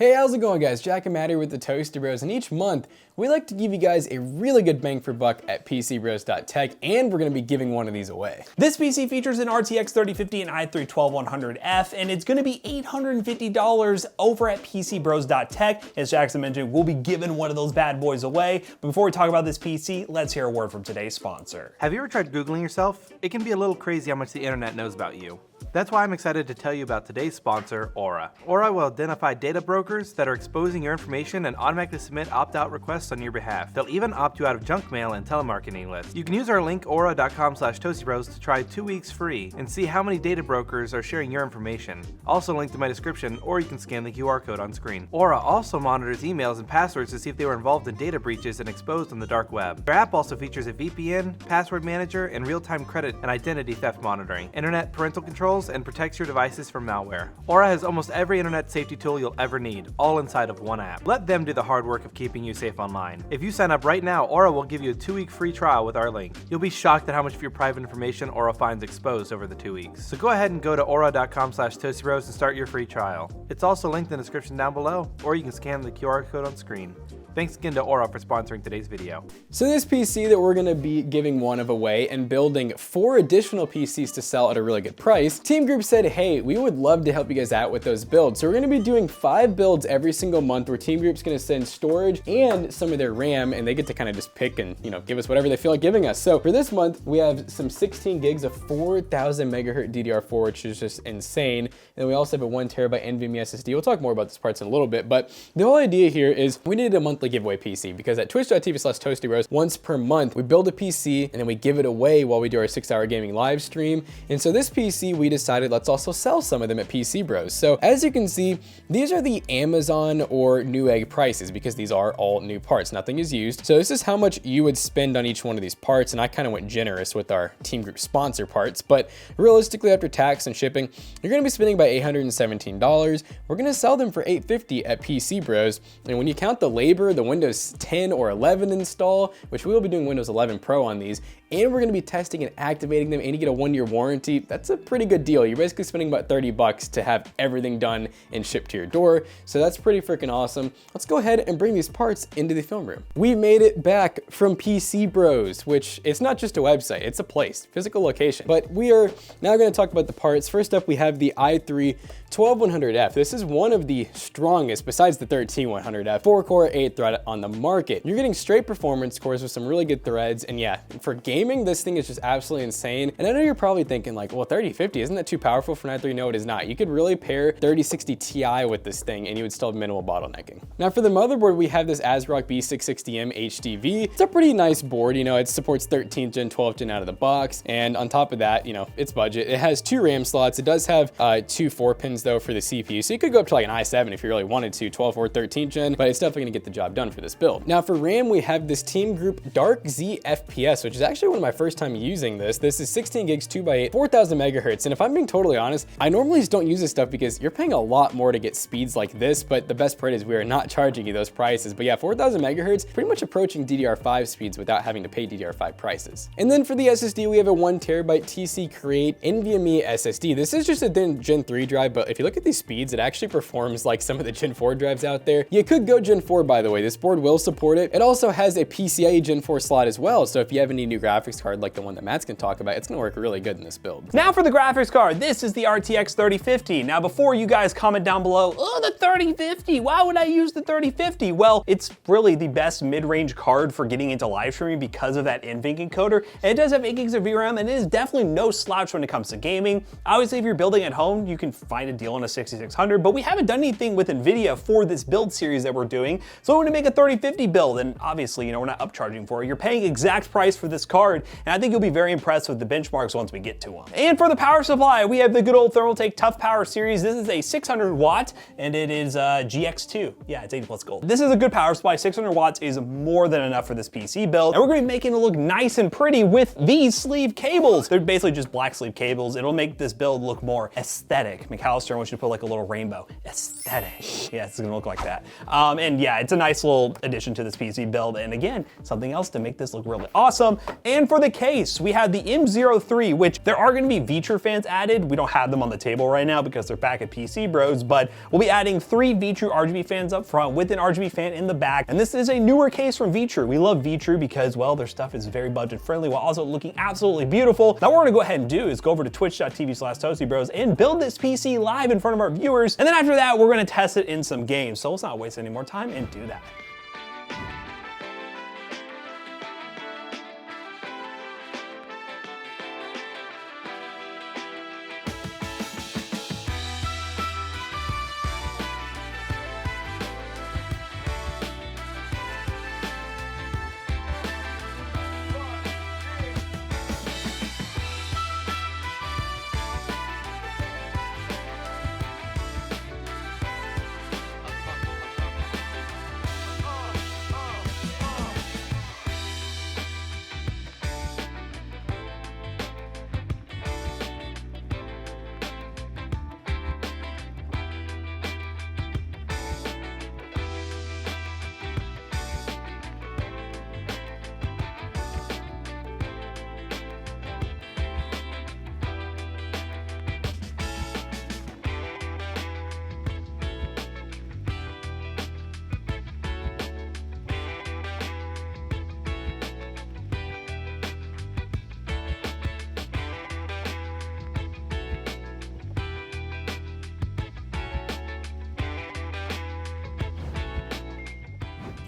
Hey, how's it going guys? Jack and Matt here with the Toasty Bros, and each month we like to give you guys a really good bang for buck at PCBros.tech, and we're going to be giving one of these away. This PC features an RTX 3050 and i3-12100F, and it's going to be $850 over at PCBros.tech. As Jackson mentioned, we'll be giving one of those bad boys away. But before we talk about this PC, let's hear a word from today's sponsor. Have you ever tried Googling yourself? It can be a little crazy how much the internet knows about you. That's why I'm excited to tell you about today's sponsor, Aura. Aura will identify data brokers that are exposing your information and automatically submit opt-out requests on your behalf. They'll even opt you out of junk mail and telemarketing lists. You can use our link aura.com/toastybros to try 2 weeks free and see how many data brokers are sharing your information. Also linked in my description, or you can scan the QR code on screen. Aura also monitors emails and passwords to see if they were involved in data breaches and exposed on the dark web. Their app also features a VPN, password manager, and real-time credit and identity theft monitoring, internet parental controls, and protects your devices from malware. Aura has almost every internet safety tool you'll ever need, all inside of one app. Let them do the hard work of keeping you safe online. If you sign up right now, Aura will give you a 2-week free trial with our link. You'll be shocked at how much of your private information Aura finds exposed over the 2 weeks. So go ahead and go to aura.com/toastybros and start your free trial. It's also linked in the description down below, or you can scan the QR code on screen. Thanks again to Aura for sponsoring today's video. So this PC that we're going to be giving one of away and building 4 additional PCs to sell at a really good price, TeamGroup said, hey, we would love to help you guys out with those builds. So we're going to be doing 5 builds every single month where TeamGroup's going to send storage and some of their RAM, and they get to kind of just pick and, give us whatever they feel like giving us. So for this month, we have some 16 gigs of 4000 megahertz DDR4, which is just insane. And then we also have a 1 terabyte NVMe SSD. We'll talk more about these parts in a little bit, but the whole idea here is we needed a monthly giveaway PC, because at twitch.tv/toastybros, once per month, we build a PC and then we give it away while we do our 6-hour gaming live stream. And so this PC, we decided let's also sell some of them at PC Bros. So as you can see, these are the Amazon or Newegg prices, because these are all new parts, nothing is used. So this is how much you would spend on each one of these parts, and I kind of went generous with our TeamGroup sponsor parts, but realistically after tax and shipping, you're going to be spending about $817. We're going to sell them for $850 at PC Bros. And when you count the labor, the Windows 10 or 11 install, which we will be doing Windows 11 Pro on these, and we're going to be testing and activating them, and you get a 1-year warranty, that's a pretty good deal. You're basically spending about $30 to have everything done and shipped to your door. So that's pretty freaking awesome. Let's go ahead and bring these parts into the film room. We made it back from PC Bros, which it's not just a website, it's a place, physical location. But we are now going to talk about the parts. First up, we have the i3-12100F. This is one of the strongest, besides the 13100F, 4-core 8-thread on the market. You're getting straight performance cores with some really good threads, and yeah, for gaming, this thing is just absolutely insane. And I know you're probably thinking like, well, 3050, isn't that too powerful for an i3? No, it is not. You could really pair 3060 Ti with this thing and you would still have minimal bottlenecking. Now for the motherboard, we have this ASRock B660M HDV. It's a pretty nice board, it supports 13th gen, 12th gen out of the box. And on top of that, it's budget. It has 2 RAM slots. It does have 2 4-pins though for the CPU. So you could go up to like an i7 if you really wanted to, 12th or 13th gen, but it's definitely gonna get the job done for this build. Now for RAM, we have this TeamGroup Dark Z FPS, which is actually one of my first time using this. This is 16 gigs, 2x8, 4000 megahertz. And if I'm being totally honest, I normally just don't use this stuff because you're paying a lot more to get speeds like this, but the best part is we are not charging you those prices. But yeah, 4000 megahertz, pretty much approaching DDR5 speeds without having to pay DDR5 prices. And then for the SSD, we have a 1 terabyte TC Create NVMe SSD. This is just a Gen 3 drive, but if you look at these speeds, it actually performs like some of the Gen 4 drives out there. You could go Gen 4, by the way. This board will support it. It also has a PCIe Gen 4 slot as well, so if you have any new graphics card like the one that Matt's gonna talk about, it's gonna work really good in this build. Now for the graphics card, this is the RTX 3050. Now before you guys comment down below, oh, the 3050, why would I use the 3050? Well, it's really the best mid-range card for getting into live streaming because of that NVMe encoder. And it does have 8 gigs of VRAM, and it is definitely no slouch when it comes to gaming. Obviously, if you're building at home, you can find a deal on a 6600, but we haven't done anything with NVIDIA for this build series that we're doing. So we're gonna make a 3050 build, and obviously, we're not upcharging for it. You're paying exact price for this card, and I think you'll be very impressed with the benchmarks once we get to them. And for the power supply, we have the good old ThermalTake Toughpower series. This is a 600 watt, and it is GX2. Yeah, it's 80 plus gold. This is a good power supply. 600 watts is more than enough for this PC build, and we're gonna be making it look nice and pretty with these sleeve cables. They're basically just black sleeve cables. It'll make this build look more aesthetic. McAllister wants you to put like a little rainbow. Aesthetic. Yeah, it's gonna look like that. And yeah, it's a nice nice little addition to this PC build. And again, something else to make this look really awesome. And for the case, we have the M03, which there are gonna be Vetroo fans added. We don't have them on the table right now because they're back at PC Bros, but we'll be adding 3 Vetroo RGB fans up front with an RGB fan in the back. And this is a newer case from Vetroo. We love Vetroo because, well, their stuff is very budget friendly while also looking absolutely beautiful. Now what we're gonna go ahead and do is go over to twitch.tv/ToastyBros and build this PC live in front of our viewers. And then after that, we're gonna test it in some games. So let's not waste any more time and do that.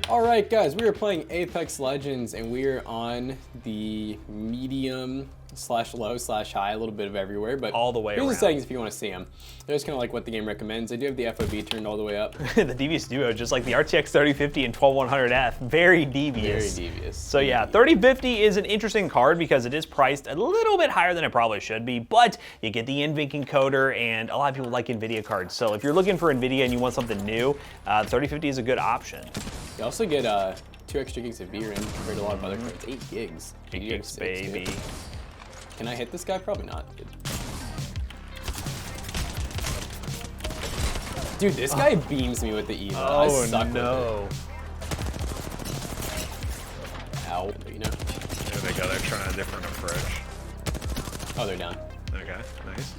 All right, guys, we are playing Apex Legends, and we are on the medium/low/high, a little bit of everywhere, but all the way here's around. the settings if you want to see them. There's kind of like what the game recommends. I do have the FOV turned all the way up. The devious duo, just like the RTX 3050 and 12100F, very devious. Very devious. So yeah, 3050 is an interesting card because it is priced a little bit higher than it probably should be, but you get the NVMe encoder, and a lot of people like NVIDIA cards. So if you're looking for NVIDIA and you want something new, 3050 is a good option. You also get 2 extra gigs of VRAM compared to a lot of other cards. 8 gigs. 8 gigs, baby. Can I hit this guy? Probably not. Dude, this guy beams me with the Evo. I suck no. with it. Ow. You know. There they go, they're trying a different approach. Oh, they're down. Okay, nice.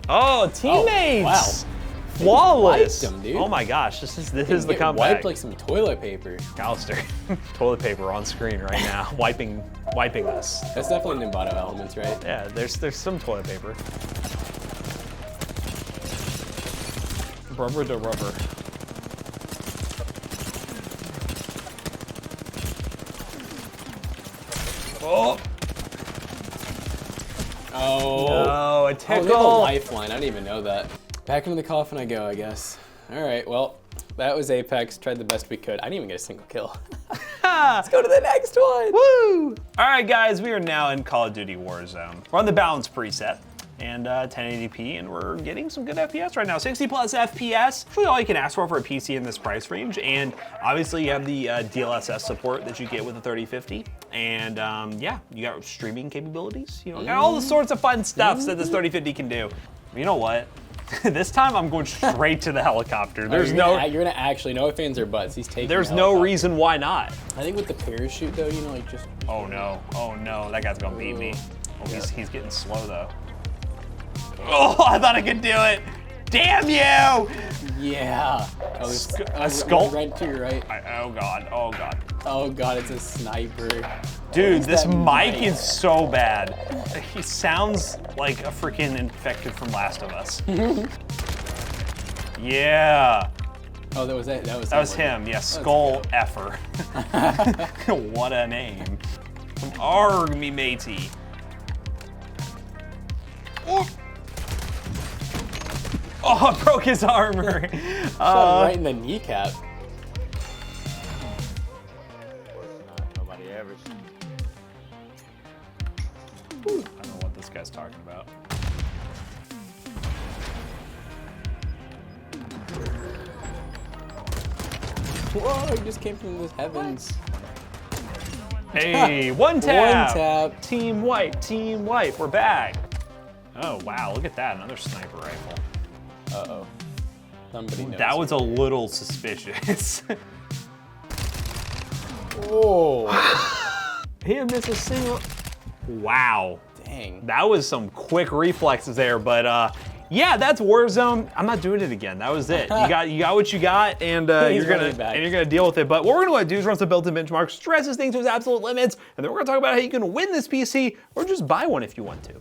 Oh, teammates! Oh, wow. Flawless! Wiped him, dude. Oh my gosh, this is the Get comeback. wiped like some toilet paper. Callister, toilet paper on screen right now, wiping us. That's definitely Nimbato elements, right? Yeah, there's some toilet paper. Rubber to rubber. Oh! Oh. No, a tickle. Oh, they have a lifeline. I didn't even know that. Back into the coffin I go, I guess. All right, well, that was Apex. Tried the best we could. I didn't even get a single kill. Let's go to the next one. Woo! All right, guys, we are now in Call of Duty Warzone. We're on the balance preset and 1080p, and we're getting some good FPS right now. 60 plus FPS, really all you can ask for a PC in this price range. And obviously you have the DLSS support that you get with the 3050. And yeah, you got streaming capabilities. You know, got all the sorts of fun stuff that this 3050 can do. You know what? This time I'm going straight to the helicopter. There's you're gonna actually, no ifs, ands, or buts. He's taking. There's no reason why not. I think with the parachute though, you know, like just. Oh no, that guy's gonna beat me. Oh, he's getting slow though. Oh, I thought I could do it. Damn you! Yeah. Oh, a skull? Right to your right. Oh god, oh god. Oh god, it's a sniper. Dude, this mic is so bad. He sounds like a freaking infected from Last of Us. Yeah. Oh, that was it. That was him. Yeah, Skull Effer. What a name. From ARGB, matey. Oh. Oh, I broke his armor. Shot him right in the kneecap. Nobody ever. I don't know what this guy's talking about. Whoa, he just came from the heavens. Hey, one tap. One tap. Team white, we're back. Oh wow, look at that, another sniper rifle. Uh-oh. Somebody knows. That was a little suspicious. Oh. He didn't miss a single. Wow. Dang. That was some quick reflexes there, but yeah, that's Warzone. I'm not doing it again. That was it. You got what you got, and you're gonna deal with it. But what we're gonna do is run some built-in benchmarks, stress this thing to its absolute limits, and then we're gonna talk about how you can win this PC or just buy one if you want to.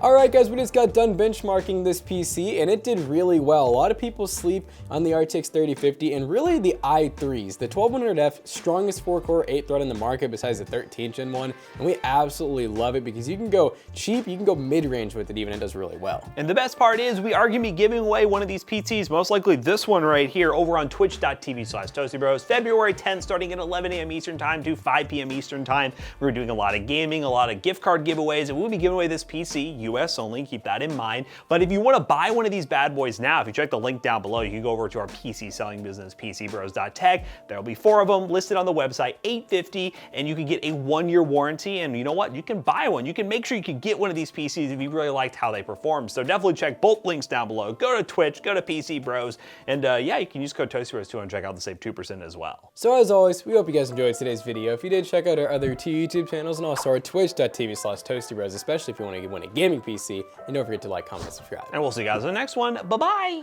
Alright guys, we just got done benchmarking this PC and it did really well. A lot of people sleep on the RTX 3050 and really the i3s. The 1200F, strongest 4-core 8-thread in the market besides the 13th gen one, and we absolutely love it because you can go cheap, you can go mid-range with it even, it does really well. And the best part is we are gonna be giving away one of these PCs, most likely this one right here, over on twitch.tv/ToastyBros, February 10th, starting at 11 a.m. Eastern time to 5 p.m. Eastern time. We're doing a lot of gaming, a lot of gift card giveaways, and we'll be giving away this PC, US only, keep that in mind. But if you want to buy one of these bad boys now, if you check the link down below, you can go over to our PC selling business, PCBros.tech. There'll be 4 of them listed on the website, $850, and you can get a 1-year warranty. And you know what? You can buy one. You can make sure you can get one of these PCs if you really liked how they perform. So definitely check both links down below. Go to Twitch, go to PC Bros, and yeah, you can use code ToastyBros2 and check out the save 2% as well. So as always, we hope you guys enjoyed today's video. If you did, check out our other 2 YouTube channels and also our twitch.tv/ToastyBros, especially if you want to win a gaming PC. And don't forget to like, comment, and subscribe. And we'll see you guys in the next one. Bye-bye.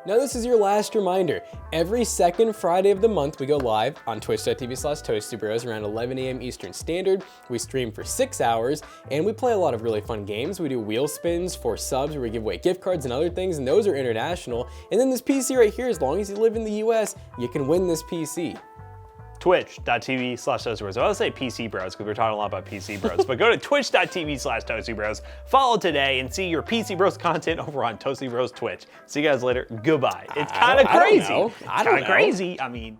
Now this is your last reminder. Every second Friday of the month, we go live on twitch.tv/ToastyBros around 11 a.m. Eastern Standard. We stream for 6 hours, and we play a lot of really fun games. We do wheel spins for subs where we give away gift cards and other things, and those are international. And then this PC right here, as long as you live in the US, you can win this PC. Twitch.tv/ToastyBros. I would say PC Bros because we're talking a lot about PC Bros, but go to twitch.tv/ToastyBros, follow today, and see your PC Bros content over on Toasty Bros Twitch. See you guys later. Goodbye. It's kind of crazy. I don't know. It's kind of crazy. I mean.